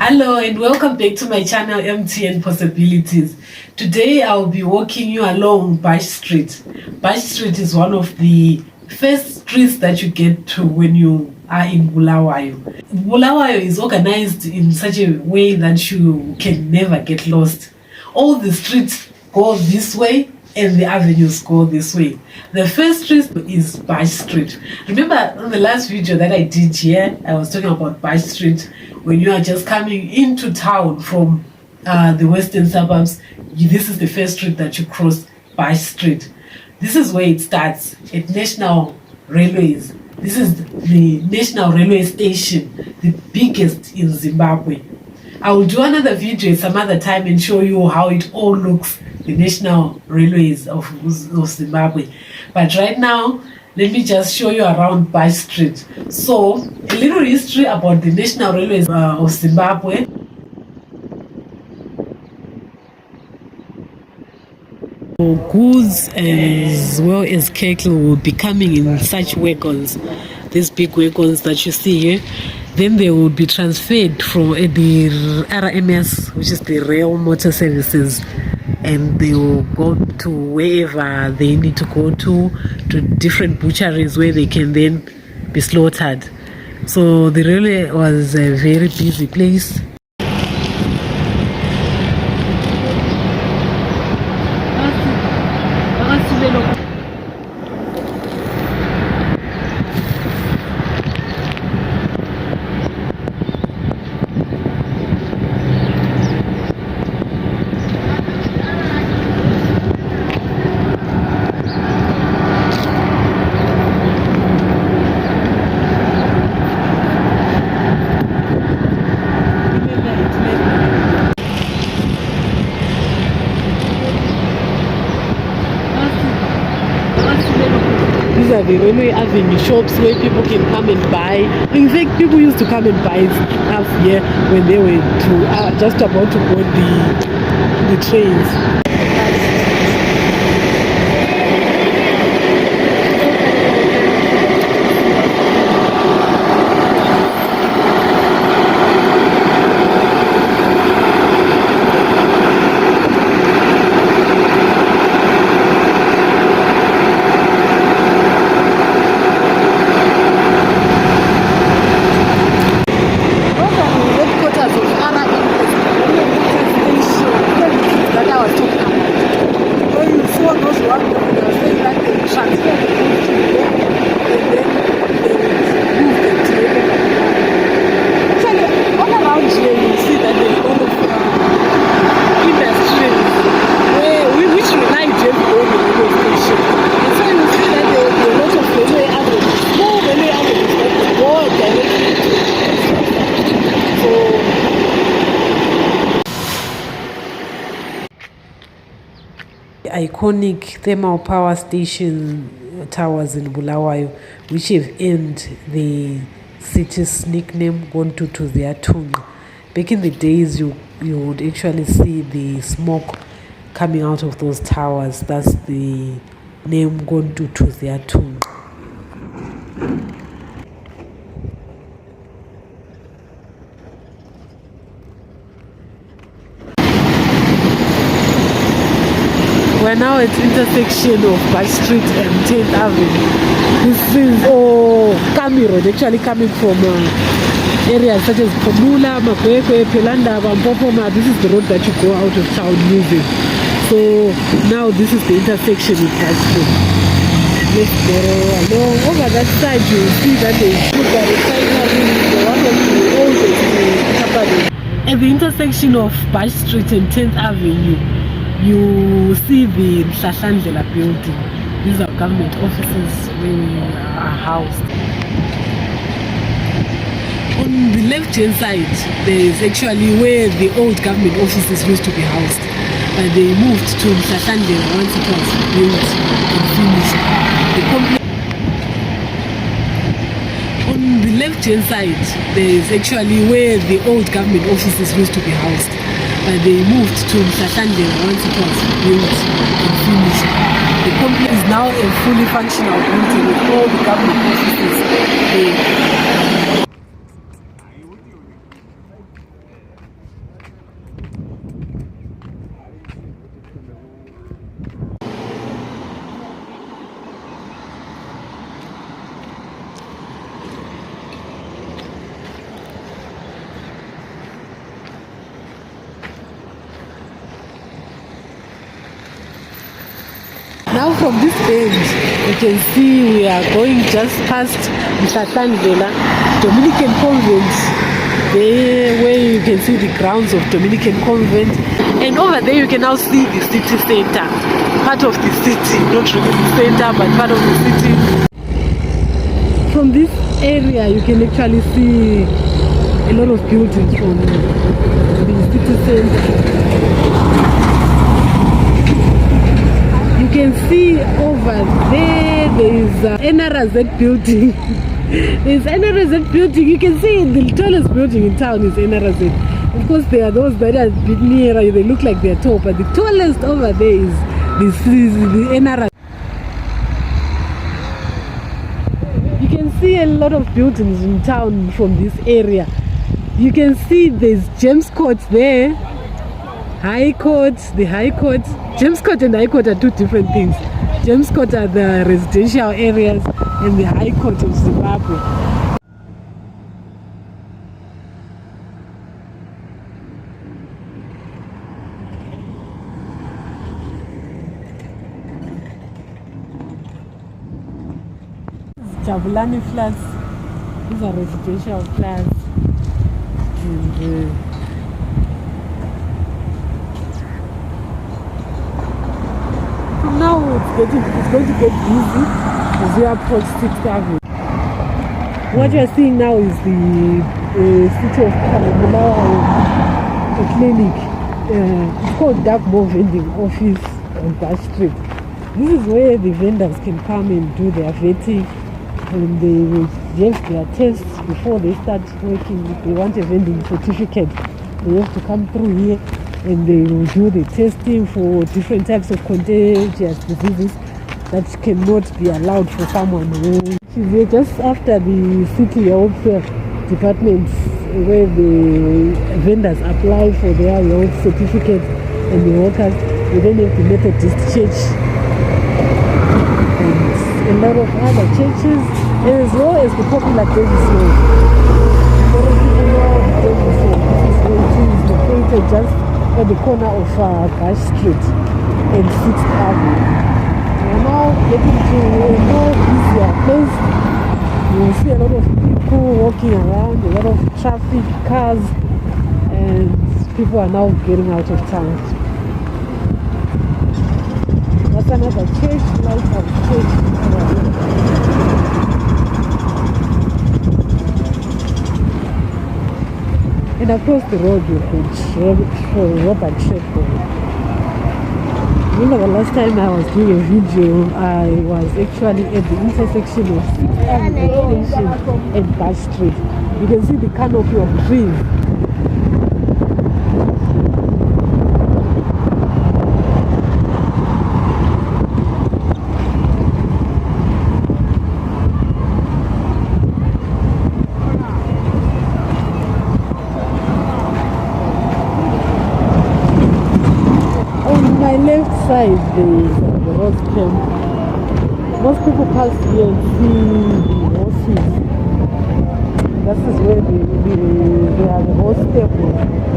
Hello and welcome back to my channel MTN Possibilities. Today I'll be walking you along Basch Street. Basch Street is one of the first streets that you get to when you are in Bulawayo. Bulawayo is organized in such a way that you can never get lost. All the streets go this way and the avenues go this way. The first street is Basch Street. Remember in the last video that I did here, I was talking about Basch Street. When you are just coming into town from the western suburbs, this is the first street that you cross, Basch Street. This is where it starts, at National Railways. This is the National Railway Station, the biggest in Zimbabwe. I will do another video some other time and show you how it all looks, the National Railways of Zimbabwe. But right now, let me just show you around Basch Street. So, a little history about the National Railways of Zimbabwe. Goods as well as cattle will be coming in such wagons, these big wagons that you see here. Then they will be transferred from the RMS, which is the Rail Motor Services, and they will go to wherever they need to go to different butcheries where they can then be slaughtered. So the railway was a very busy place. These are the railway avenue shops where people can come and buy. In fact, people used to come and buy stuff here when they were just about to board the trains. Iconic thermal power station towers in Bulawayo, which have earned the city's nickname Untitled. Back in the days, you would actually see the smoke coming out of those towers. That's the name Untitled. We're now at the intersection of Basch Street and 10th Avenue. This is Kami Road, actually coming from areas such as Pomula, Makokoba, Pelanda, Bampopoma. This is the road that you go out of town using. So now this is the intersection with Basch Street. Let's go along. Over that side you will see that there is a refinery, one of the oldest companies. At the intersection of Basch Street and 10th Avenue, you see the Mhlahlandlela building. These are government offices where we are housed. On the left hand side, there is actually where the old government offices used to be housed. But they moved to Mhlahlandlela once it was built and finished. The complex. On the left hand side, there is actually where the old government offices used to be housed. But they moved to Mhlahlandlela once it was built and finished. The complex is now a fully functional building with all the government offices there. Now from this bend, you can see we are going just past Mhlatlandlela Dominican Convent, there where you can see the grounds of Dominican Convent, and over there you can now see the city center, part of the city, not really the center but part of the city. From this area you can actually see a lot of buildings from the city center. You can see over there is NRZ building. There's NRZ building. You can see the tallest building in town is NRZ. Of course, there are those that are a bit nearer. They look like they're tall, but the tallest over there is the NRZ. You can see a lot of buildings in town from this area. You can see there's James Court there. High Court, the High Court. James Court and High Court are two different things. James Court are the residential areas and the High Court of Zimbabwe. Jabulani flats. These are residential flats. And, now it's going to get busy as we approach 6th Avenue. What you are seeing now is the city of Bulawayo clinic. It's called Dark Mall Vending Office on Basch Street. This is where the vendors can come and do their vetting, and they will have their tests before they start working. If they want a vending certificate, they have to come through here, and they will do the testing for different types of contagious diseases that cannot be allowed for someone who is here just after the city health departments, where the vendors apply for their health certificate and the workers. We then have the Methodist Church and a lot of other churches, as well as the popular Davis Hall. A lot of people know Davis Hall. This is where it is located, just at the corner of Basch Street and 6th Avenue. We are now getting to a more busier place. You will see a lot of people walking around, a lot of traffic, cars, and people are now getting out of town. That's another church, Lighthouse Church. And across the road you could Robert Shepherd. Remember the last time I was doing a video, I was actually at the intersection of 6th Avenue Station and Basch Street. You can see the canopy of trees. Left side there is the horse camp. Most people pass here and see the horses. That is where they are the horse stable,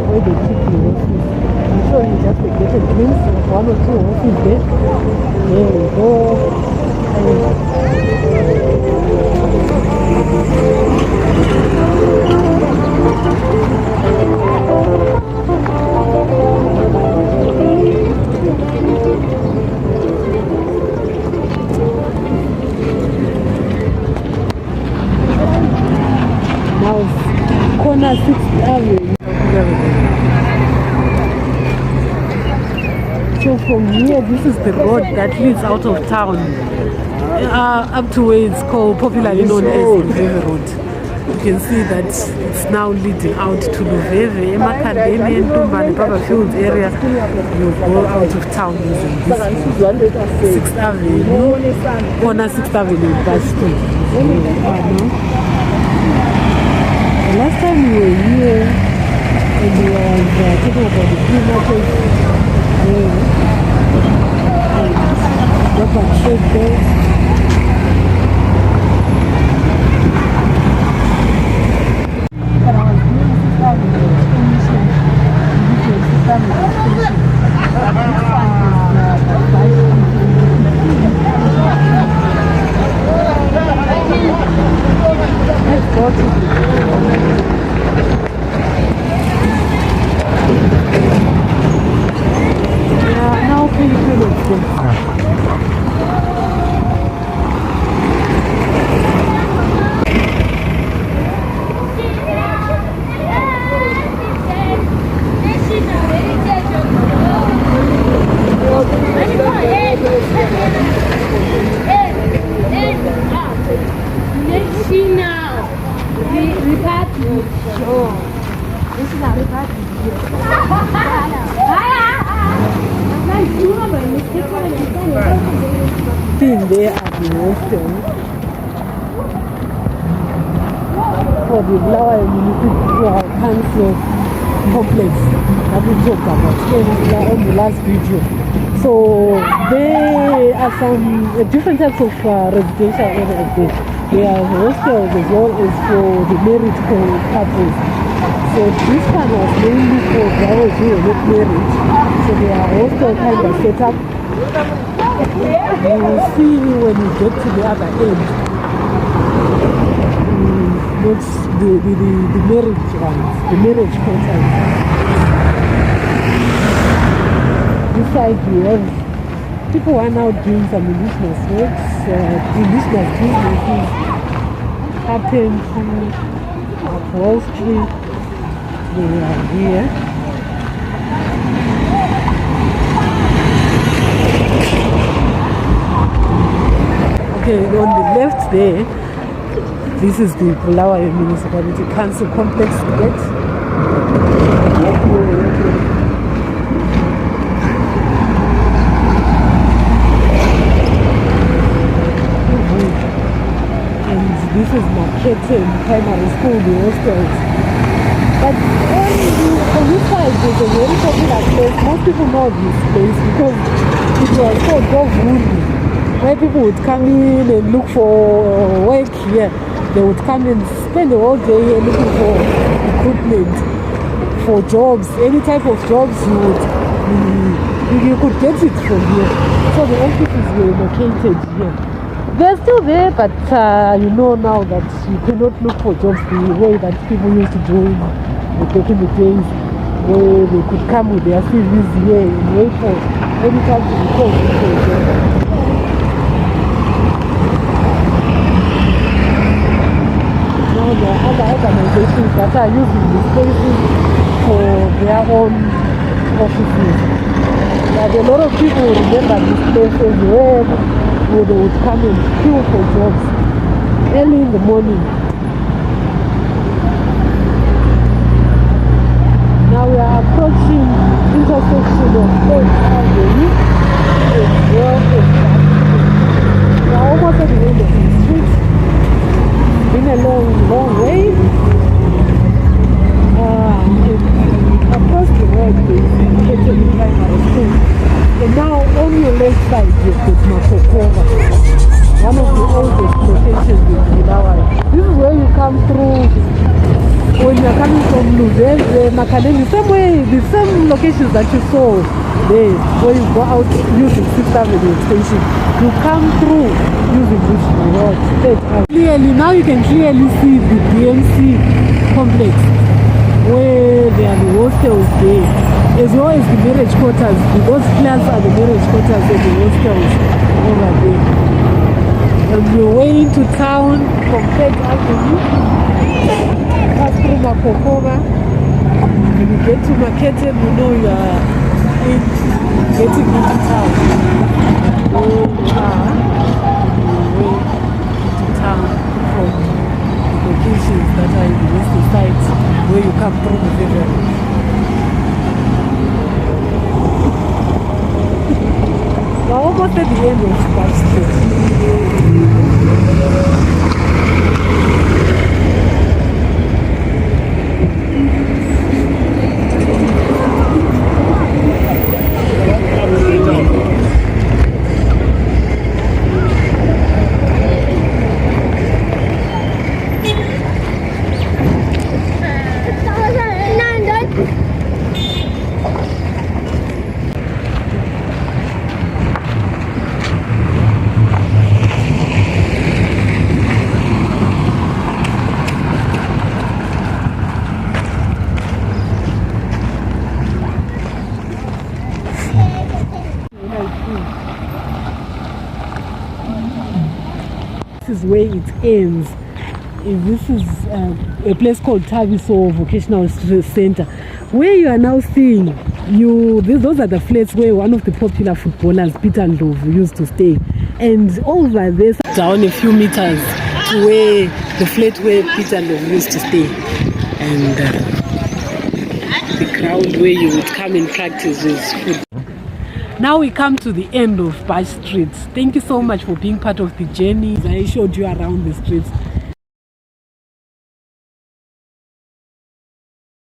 where they keep the horses. I'm sure you just get a glimpse of one or two horses there. There we go. Now, corner 6th Avenue. So from here, this is the road that leads out of town, up to where it's called, popularly known as the River Road. You can see that it's now leading out to Luveve, Emakademi, and Tumbani, Baba Fields area. You go out of town using this road. 6th Avenue, corner 6th Avenue, Basch Street. The last time we were here, and we were talking about the free market, Robert Trade there. Seeing there at the hostel for the Bulawayo Municipal Council complex that we talked about on the last video. So there are some different types of residential areas there. There are hostels as well as for the married couples. So this one was mainly for those who were not married. So they are hostel kind of set up. You will see when you get to the other end. That's the marriage ones, the marriage quarters. This side we have people who are now doing some indigenous works, indigenous businesses, carpentry, upholstery. They are here. Okay, on the left there, this is the Bulawayo Municipality Council Complex gate. And this is Makokoba Primary School, the hostels. But on this side, there's a very popular place. Most people know this place because it was called Egodini, where people would come in and look for work here. They would come and spend the whole day here looking for equipment, for jobs, any type of jobs you could get it from here. So the offices were located here. They're still there, but you know now that you cannot look for jobs the way that people used to do back in the days, where they could come with their CVs here and wait for any time to be called for a job. Now there are other organizations that are using these places for their own offices. But a lot of people remember these places where they would come and queue for jobs early in the morning. Now we are approaching intersection of 8th Avenue and 12th Avenue. We are almost at the end of the street. It's been a long way. Across the road there is Egodini Primary School. And now on your left side you've got Makokoba, one of the oldest locations in Bulawayo. This is where you come through when you're coming from Luzeze, Makademi, the same locations that you saw there, where you go out using 6th Avenue station. You come through using this road. Clearly, now you can clearly see the DMC complex, where there are the hostels there, as well as the marriage quarters. Those flats are the marriage quarters and the hostels over there. On your way into town from 3rd Avenue, pass through Makokoba. When you get to Makete, you know you are getting into town. Where you are on your way into town from the locations that are in the western side, where you come through the river. We're almost at the end of Basch Street. This is where it ends. This is a place called Taviso Vocational Center, where you are now seeing those are the flats where one of the popular footballers, Peter Ndlovu, used to stay. And over there, down a few meters to where the flat where Peter Ndlovu used to stay. And the ground where you would come and practice with food. Now we come to the end of Basch Street. Thank you so much for being part of the journey. I showed you around the streets.